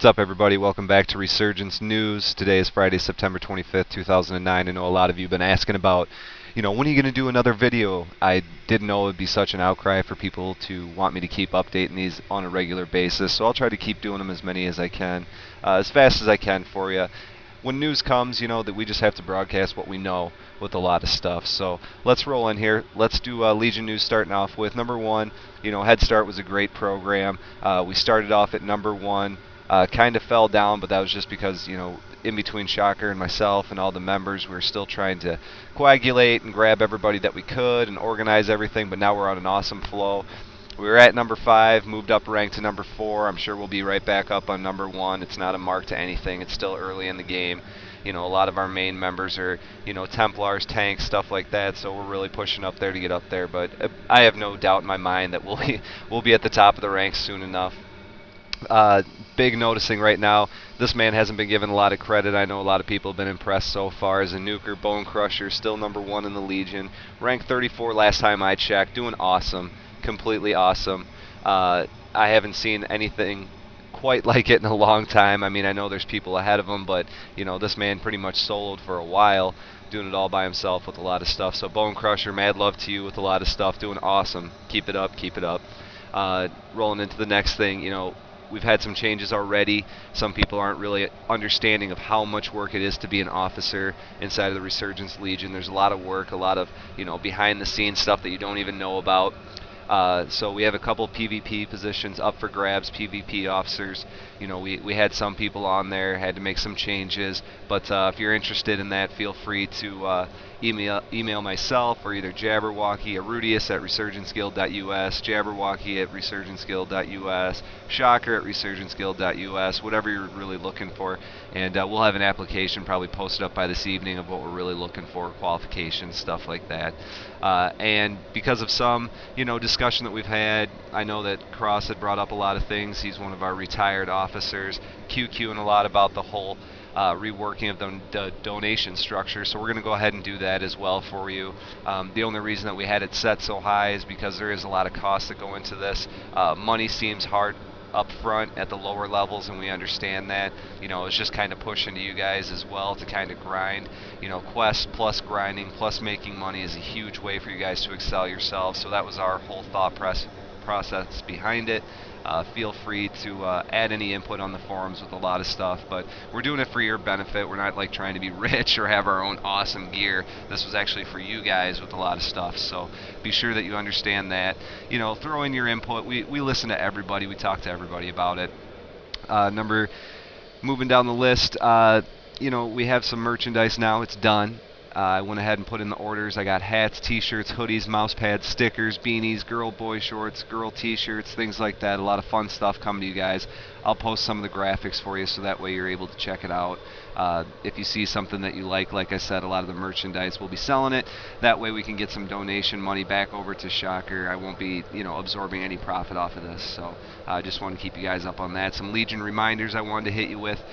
What's up, everybody? Welcome back to Resurgence News. Today is Friday, September 25th, 2009. I know a lot of you have been asking about, when are you going to do another video? I didn't know it would be such an outcry for people to want me to keep updating these on a regular basis, so I'll try to keep doing them as many as I can, as fast as I can for you. When news comes, that we just have to broadcast what we know with a lot of stuff. So let's roll in here. Let's do Legion news starting off with number one. Head Start was a great program. We started off at number one. Kind of fell down, but that was just because, in between Shocker and myself and all the members, we were still trying to coagulate and grab everybody that we could and organize everything, but now we're on an awesome flow. We were at number 5, moved up rank to number 4. I'm sure we'll be right back up on number 1. It's not a mark to anything. It's still early in the game. A lot of our main members are, Templars, tanks, stuff like that, so we're really pushing up there to get up there, but I have no doubt in my mind that we'll be at the top of the ranks soon enough. Big noticing right now, this man hasn't been given a lot of credit. I know a lot of people have been impressed so far. As a nuker, Bone Crusher, still number 1 in the Legion. Ranked 34 last time I checked. Doing awesome. Completely awesome. I haven't seen anything quite like it in a long time. I mean, I know there's people ahead of him, but, this man pretty much soloed for a while, doing it all by himself with a lot of stuff. So Bone Crusher, mad love to you with a lot of stuff. Doing awesome. Keep it up. Keep it up. Rolling into the next thing, we've had some changes already. Some people aren't really understanding of how much work it is to be an officer inside of the Resurgence Legion. There's a lot of work, a lot of, behind the scenes stuff that you don't even know about. So we have a couple PvP positions up for grabs, PvP officers. We had some people on there, had to make some changes, but if you're interested in that, feel free to email myself or either Jabberwocky or Rudius at resurgenceguild.us, Jabberwocky at resurgenceguild.us, Shocker at resurgenceguild.us, whatever you're really looking for, and we'll have an application probably posted up by this evening of what we're really looking for, qualifications, stuff like that. And because of some, discussion that we've had, I know that Cross had brought up a lot of things. He's one of our retired officers, QQing a lot about the whole reworking of the donation structure, so we're going to go ahead and do that as well for you. The only reason that we had it set so high is because there is a lot of costs that go into this. Money seems hard up front at the lower levels, and we understand that. It's just kind of pushing to you guys as well to kind of grind. Quest plus grinding plus making money is a huge way for you guys to excel yourselves, so that was our whole thought process behind it. Feel free to add any input on the forums with a lot of stuff, but we're doing it for your benefit. We're not like trying to be rich or have our own awesome gear. This was actually for you guys with a lot of stuff, so be sure that you understand that. Throw in your input. We listen to everybody. We talk to everybody about it. Moving down the list, we have some merchandise now. It's done. I went ahead and put in the orders. I got hats, t-shirts, hoodies, mouse pads, stickers, beanies, girl boy shorts, girl t-shirts, things like that. A lot of fun stuff coming to you guys. I'll post some of the graphics for you so that way you're able to check it out. If you see something that you like I said, a lot of the merchandise, we'll be selling it. That way we can get some donation money back over to Shocker. I won't be, absorbing any profit off of this. So I just want to keep you guys up on that. Some Legion reminders I wanted to hit you with.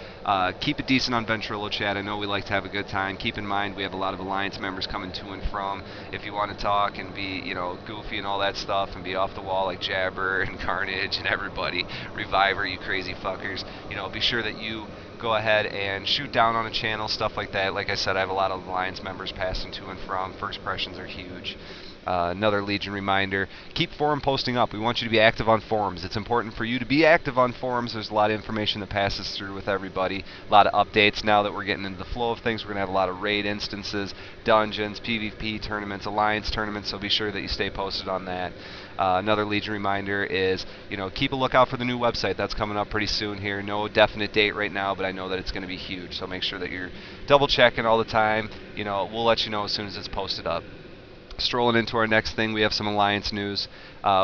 Keep it decent on Ventrilo chat. I know we like to have a good time. Keep in mind we have a lot of Alliance members coming to and from. If you want to talk and be, goofy and all that stuff and be off the wall like Jabber and Carnage and everybody, Reviver, you crazy fuckers, be sure that you go ahead and shoot down on a channel, stuff like that. Like I said, I have a lot of Alliance members passing to and from. First impressions are huge. Another Legion reminder, keep forum posting up. We want you to be active on forums. It's important for you to be active on forums. There's a lot of information that passes through with everybody. A lot of updates now that we're getting into the flow of things. We're going to have a lot of raid instances, dungeons, PvP tournaments, Alliance tournaments, so be sure that you stay posted on that. Another Legion reminder is, keep a lookout for the new website. That's coming up pretty soon here. No definite date right now, but I know that it's going to be huge, so make sure that you're double checking all the time. We'll let you know as soon as it's posted up. Strolling into our next thing, we have some Alliance news.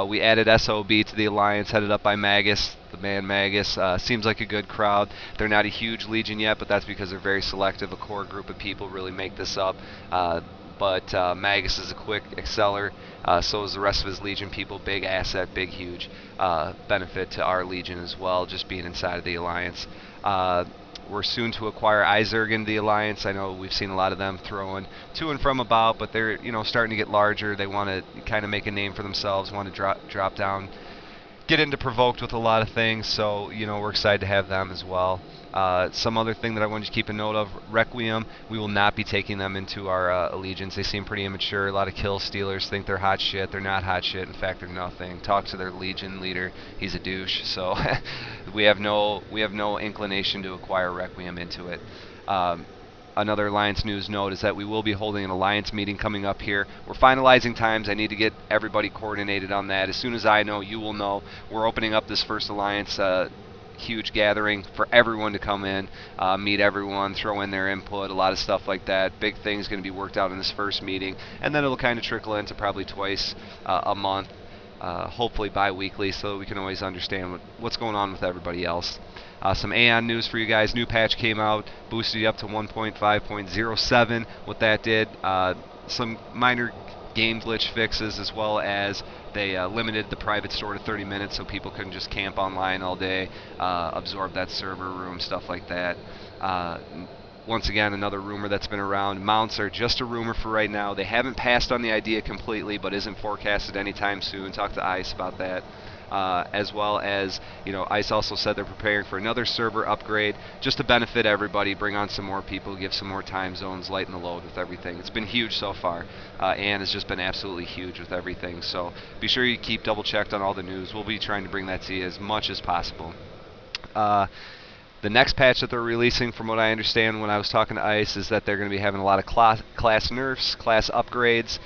We added SOB to the Alliance, headed up by Magus, the man Magus. Seems like a good crowd. They're not a huge Legion yet, but that's because they're very selective. A core group of people really make this up. But Magus is a quick exceller, so is the rest of his Legion people. Big asset, big, huge benefit to our Legion as well, just being inside of the Alliance. We're soon to acquire Izerg in the Alliance. I know we've seen a lot of them throwing to and from about, but they're starting to get larger. They want to kind of make a name for themselves, want to drop down get into Provoked with a lot of things, so we're excited to have them as well. Some other thing that I wanted to keep a note of, Requiem, we will not be taking them into our Allegiance. They seem pretty immature. A lot of kill stealers think they're hot shit. They're not hot shit. In fact, they're nothing. Talk to their Legion leader. He's a douche. So we have no inclination to acquire Requiem into it. Another Alliance news note is that we will be holding an Alliance meeting coming up here. We're finalizing times. I need to get everybody coordinated on that. As soon as I know, you will know. We're opening up this first Alliance huge gathering for everyone to come in, meet everyone, throw in their input, a lot of stuff like that. Big things going to be worked out in this first meeting, and then it'll kind of trickle into probably twice a month, hopefully bi-weekly, so that we can always understand what's going on with everybody else. Some Aeon news for you guys. New patch came out, boosted you up to 1.5.07. What that did, some minor game glitch fixes, as well as they limited the private store to 30 minutes so people couldn't just camp online all day, absorb that server room, stuff like that. Once again, another rumor that's been around. Mounts are just a rumor for right now. They haven't passed on the idea completely, but isn't forecasted anytime soon. Talk to ICE about that. As well as, ICE also said they're preparing for another server upgrade just to benefit everybody, bring on some more people, give some more time zones, lighten the load with everything. It's been huge so far, and has just been absolutely huge with everything. So be sure you keep double checked on all the news. We'll be trying to bring that to you as much as possible. The next patch that they're releasing, from what I understand when I was talking to ICE, is that they're going to be having a lot of class nerfs, class upgrades,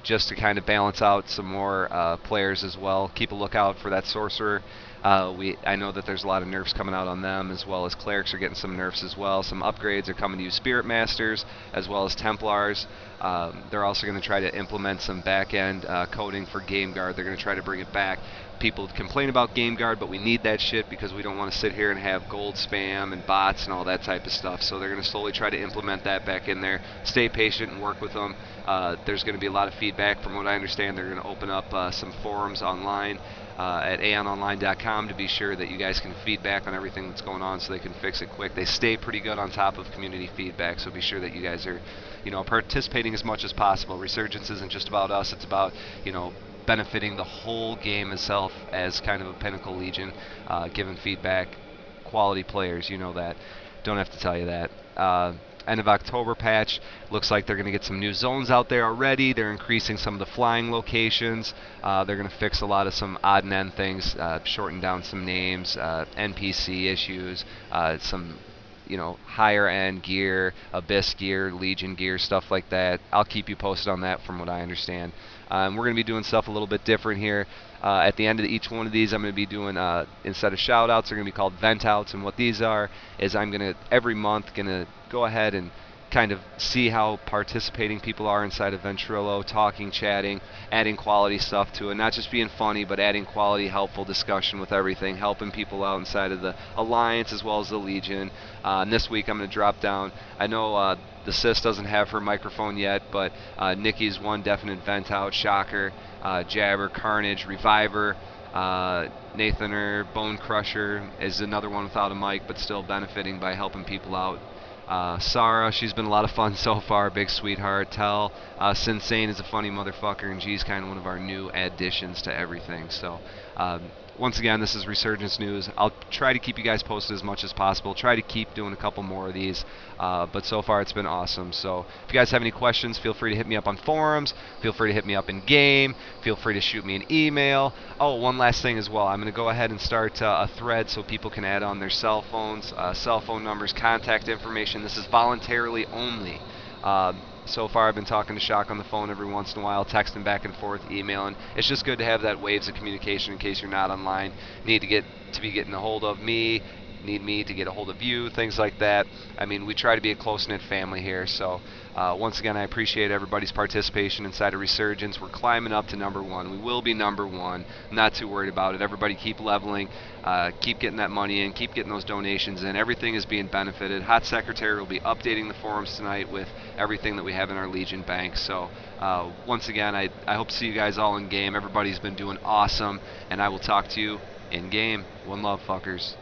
just to kind of balance out some more players as well. Keep a lookout for that Sorcerer. I know that there's a lot of nerfs coming out on them, as well as Clerics are getting some nerfs as well. Some upgrades are coming to you, Spirit Masters, as well as Templars. They're also going to try to implement some back-end coding for Game Guard. They're going to try to bring it back. People complain about Game Guard, but we need that shit because we don't want to sit here and have gold spam and bots and all that type of stuff. So they're going to slowly try to implement that back in there. Stay patient and work with them. There's going to be a lot of feedback. From what I understand, they're going to open up some forums online at aeononline.com to be sure that you guys can feedback on everything that's going on so they can fix it quick. They stay pretty good on top of community feedback, so be sure that you guys are participating as much as possible. Resurgence isn't just about us, it's about benefiting the whole game itself as kind of a pinnacle legion, giving feedback, quality players, that. Don't have to tell you that. End of October patch, looks like they're going to get some new zones out there already. They're increasing some of the flying locations. They're going to fix a lot of some odd and end things, shorten down some names, NPC issues, some higher end gear, Abyss gear, Legion gear, stuff like that. I'll keep you posted on that from what I understand. We're going to be doing stuff a little bit different here. At the end of each one of these, I'm going to be doing, instead of shout-outs, they're going to be called vent-outs. And what these are is I'm going to, every month, going to go ahead and kind of see how participating people are inside of Ventrilo, talking, chatting, adding quality stuff to it. Not just being funny, but adding quality, helpful discussion with everything, helping people out inside of the Alliance as well as the Legion. And this week I'm going to drop down. I know the Sis doesn't have her microphone yet, but Nikki's one definite vent out. Shocker, Jabber, Carnage, Reviver, Nathaner, Bone Crusher is another one without a mic, but still benefiting by helping people out. Sarah, she's been a lot of fun so far, big sweetheart. Tell, Sinsane is a funny motherfucker, and she's kind of one of our new additions to everything. So, once again, this is Resurgence News. I'll try to keep you guys posted as much as possible. Try to keep doing a couple more of these, but so far it's been awesome. So if you guys have any questions, feel free to hit me up on forums. Feel free to hit me up in game. Feel free to shoot me an email. Oh, one last thing as well. I'm going to go ahead and start a thread so people can add on their cell phones, cell phone numbers, contact information. This is voluntarily only. So far I've been talking to Shock on the phone every once in a while, texting back and forth, emailing. It's just good to have that waves of communication in case you're not online. Need to be getting a hold of me, need me to get a hold of you, things like that. I mean, we try to be a close-knit family here, so once again, I appreciate everybody's participation inside of Resurgence. We're climbing up to #1. We will be #1. I'm not too worried about it. Everybody keep leveling, keep getting that money in, keep getting those donations in. Everything is being benefited. Hot Secretary will be updating the forums tonight with everything that we have in our Legion bank. So once again, I hope to see you guys all in game. Everybody's been doing awesome, and I will talk to you in game. One love, fuckers.